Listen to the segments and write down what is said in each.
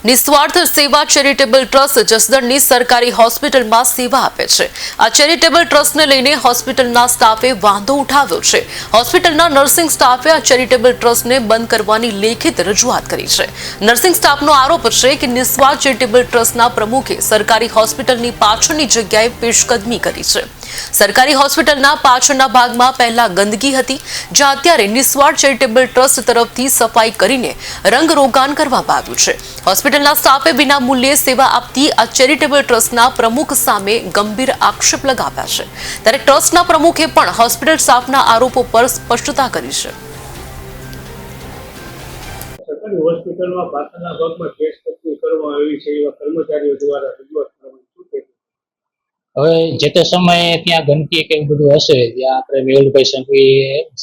નિસ્વાર્થ સેવા charitable trust જસદણની સરકારી હોસ્પિટલમાં સેવા આપે છે। આ ચેરિટેબલ ટ્રસ્ટને લઈને હોસ્પિટલના સ્ટાફે વાંધો ઉઠાવ્યો છે। હોસ્પિટલના નર્સિંગ સ્ટાફે આ ચેરિટેબલ ટ્રસ્ટને બંધ કરવાની લેખિત રજૂઆત કરી છે। નર્સિંગ સ્ટાફનો આરોપ છે કે નિસ્વાર્થ ચેરિટેબલ ટ્રસ્ટના પ્રમુખે સરકારી હોસ્પિટલની પાછળની જગ્યાએ પેશકદમી કરી છે। સરકારી હોસ્પિટલના પાછળના ભાગમાં પહેલા ગંદકી હતી, જ્યાં અત્યારે નિસ્વાર્થ ચેરિટેબલ ટ્રસ્ટ તરફથી સફાઈ કરીને રંગરોગાન કરવામાં આવ્યું છે। હોસ્પિટલના સ્ટાફે વિના મૂલ્યે સેવા આપતી આ ચેરિટેબલ ટ્રસ્ટના પ્રમુખ સામે ગંભીર આક્ષેપ લગાવ્યા છે, ત્યારે ટ્રસ્ટના પ્રમુખે પણ હોસ્પિટલ સ્ટાફના આરોપો પર સ્પષ્ટતા કરી છે। સરકારી હોસ્પિટલમાં પાછળના ભાગમાં પેશકદમી કરવામાં આવી છે એવા કર્મચારીઓ દ્વારા રજૂઆત કરવામાં હવે જે તે સમયે ત્યાં ગંદકી કે એવું બધું હશે, ત્યાં આપણે મેહુલભાઈ સંઘવી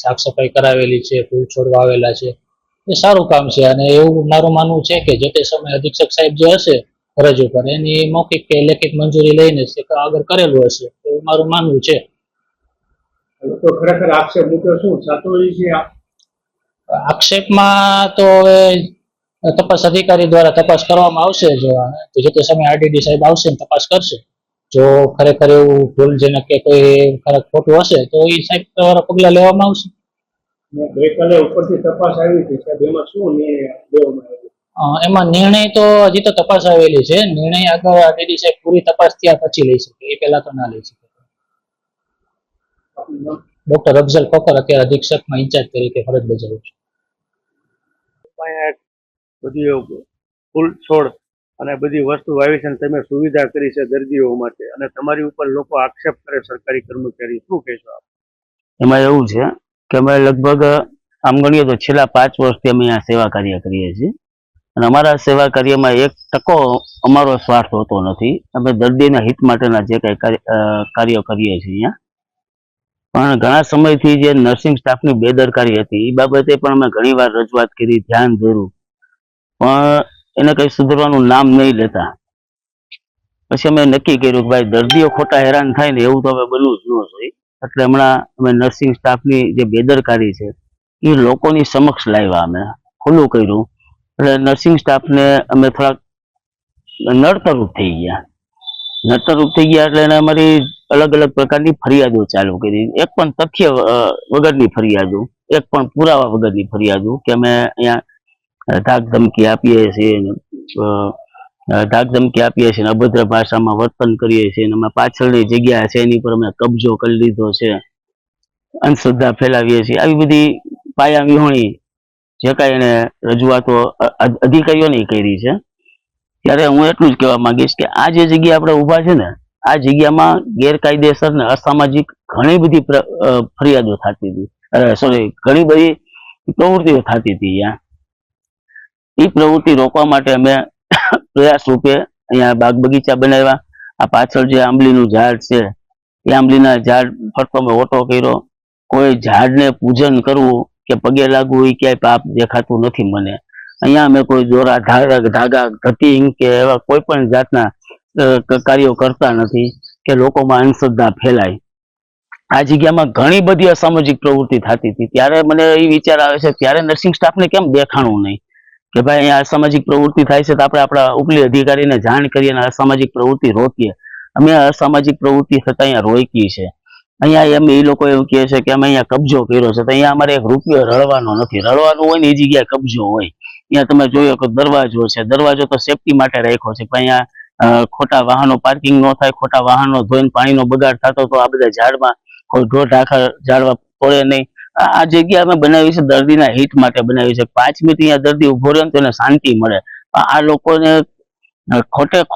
સાફ સફાઈ કરાવેલી છે, ફૂલ છોડ વાવેલા છે, એ સારું કામ છે। અને એવું મારું માનવું છે કે જે તે સમયે અધિક્ષક સાહેબ જે હશે ફરજ ઉપર એની મૌખિક કે લેખિત મંજૂરી લઈને આગળ કરેલું હશે એવું મારું માનવું છે। લોકો ખરેખર આક્ષેપ મૂક્યો શું સાચો છે? આક્ષેપમાં તો હવે તપાસ અધિકારી દ્વારા તપાસ કરવામાં આવશે। જો જે તે સમયે આરડીડી સાહેબ આવશે ને તપાસ કરશે। જો ખરેખર એવું ભૂલજનક કે કોઈ ખોટું હશે તો એ સાહેબ દ્વારા પગલાં લેવામાં આવશે। ગઈકાલે ઉપરથી તપાસ આવી હતી સાહેબ, એમાં શું નિર્ણય લેવામાં આવ્યો? એમાં નિર્ણય તો હજી તો તપાસ આવેલી છે। નિર્ણય આગળ આરડીડી સાહેબ પૂરી તપાસ થયા પછી લઈ શકે, એ પહેલા તો ના લઈ શકે। ડોક્ટર અફઝલ ખોખર અત્યારે અધિક્ષકમાં ઇન્ચાર્જ તરીકે ફરજ બજાવું છું। બધી ફૂલ છોડ અને બધી વસ્તુ વાવી છે, તમે સુવિધા કરી છે દર્દીઓ માટે, અને તમારી ઉપર લોકો આક્ષેપ કરે સરકારી કર્મચારી, શું કહેશો આપ? એમાં એવું છે કે અમે લગભગ આમ ગણીએ તો છેલ્લા 5 વર્ષથી અમે આ સેવા કાર્ય કરીએ છીએ, અને અમારા સેવા કાર્યમાં 1% અમારો સ્વાર્થ હોતો નથી। અમે દર્દીના હિત માટેના જે કંઈ કાર્યો કરીએ છીએ અહીંયા, પણ ઘણા સમયથી જે નર્સિંગ સ્ટાફની બેદરકારી હતી એ બાબતે પણ અમે ઘણીવાર રજૂઆત કરી, ધ્યાન દોર્યું, પણ એને કંઈ સુધરવાનું નામ નહીં લેતા। પછી અમે નક્કી કર્યું કે ભાઈ દર્દીઓ ખોટા હેરાન થાય ને એવું તો હવે બનવું જ ન જોઈએ। એટલે હમણાં અમે નર્સિંગ સ્ટાફની જે બેદરકારી છે એ લોકોની સમક્ષ લાવ્યા, અમે ખુલ્લું કર્યું। એટલે નર્સિંગ સ્ટાફને અમે થોડાક નડતરરૂપ થઈ ગયા એટલે એને અમારી અલગ અલગ પ્રકારની ફરિયાદો ચાલુ કરી। એક પણ તથ્ય વગરની ફરિયાદો, એક પણ પુરાવા વગરની ફરિયાદો કે અમે અહીંયા ધાક ધમકી આપીએ છીએ, અભદ્ર ભાષામાં વર્તન કરીએ છીએ, અમે પાછળની જગ્યા છે એની પર અમે કબજો કરી લીધો છે, અંધશ્રદ્ધા ફેલાવીએ છીએ, આવી બધી પાયા વિહોણી જે કાંઈ એને રજૂઆતો અધિકારીઓની કરી છે। ત્યારે હું એટલું જ કહેવા માંગીશ કે આ જે જગ્યા આપણે ઊભા છે ને, આ જગ્યામાં ગેરકાયદેસર ને અસામાજિક ઘણી બધી ફરિયાદો થતી હતી, ઘણી બધી પ્રવૃત્તિઓ થતી હતી। એ પ્રવૃત્તિ રોકવા માટે અમે પ્રયાસ રૂપે અહીંયા બાગ બગીચા બનાવ્યા। આ પાછળ જે આંબલીનું ઝાડ છે એ આંબલીના ઝાડ ફરતો મેં ઓટો કર્યો। કોઈ ઝાડને પૂજન કરવું કે પગે લાગવું એ ક્યાંય પાપ દેખાતું નથી મને। અહીંયા અમે કોઈ દોરા ધાગા ધતિંગ કે એવા કોઈ પણ જાતના કાર્યો કરતા નથી કે લોકોમાં અંધશ્રદ્ધા ફેલાય। આ જગ્યામાં ઘણી બધી અસામાજિક પ્રવૃત્તિ થતી હતી, ત્યારે મને એ વિચાર આવે છે ત્યારે નર્સિંગ સ્ટાફને કેમ દેખાણું નહીં કે ભાઈ અહીંયા અસામાજિક પ્રવૃત્તિ થાય છે તો આપણે આપણા ઉપલી અધિકારીને જાણ કરીએ અને અસામાજિક પ્રવૃત્તિ રોકીએ। અમે અસામાજિક પ્રવૃત્તિ થતાં અહીંયા રોકી છે। અહીંયા એમ એ લોકો એવું કહે છે કે અમે અહીંયા કબજો કર્યો છે, તો અહીંયા અમારે 1 રૂપિયો રળવાનો નથી। રળવાનું હોય ને એ જગ્યાએ કબજો હોય। અહીંયા તમે જોયો કે દરવાજો છે, દરવાજો તો સેફટી માટે રાખ્યો છે, પણ અહીંયા ખોટા વાહનો પાર્કિંગ ન થાય, ખોટા વાહનો ધોઈને પાણીનો બગાડ થતો તો આ બધા ઝાડમાં કોઈ ઢોર ઢાંખર ઝાડવા પડે નહીં। આ જગ્યા અમે બનાવી છે દર્દીના હિત માટે બનાવી છે। 5 મિનિટ અહીંયા દર્દી ઉભો રહે ને તો એને શાંતિ મળે। આ લોકોને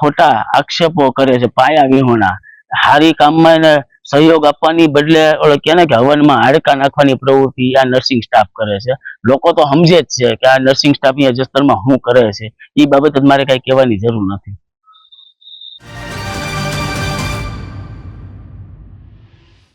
ખોટા આક્ષેપો કરે છે, પાયા વિહોણા। હારી કામમાં એને સહયોગ આપવાની બદલે કે હવનમાં હાડકા નાખવાની પ્રવૃત્તિ આ નર્સિંગ સ્ટાફ કરે છે। લોકો તો સમજે જ છે કે આ નર્સિંગ સ્ટાફ અહીંયા જસદણમાં શું કરે છે, એ બાબતે મારે કઈ કહેવાની જરૂર નથી।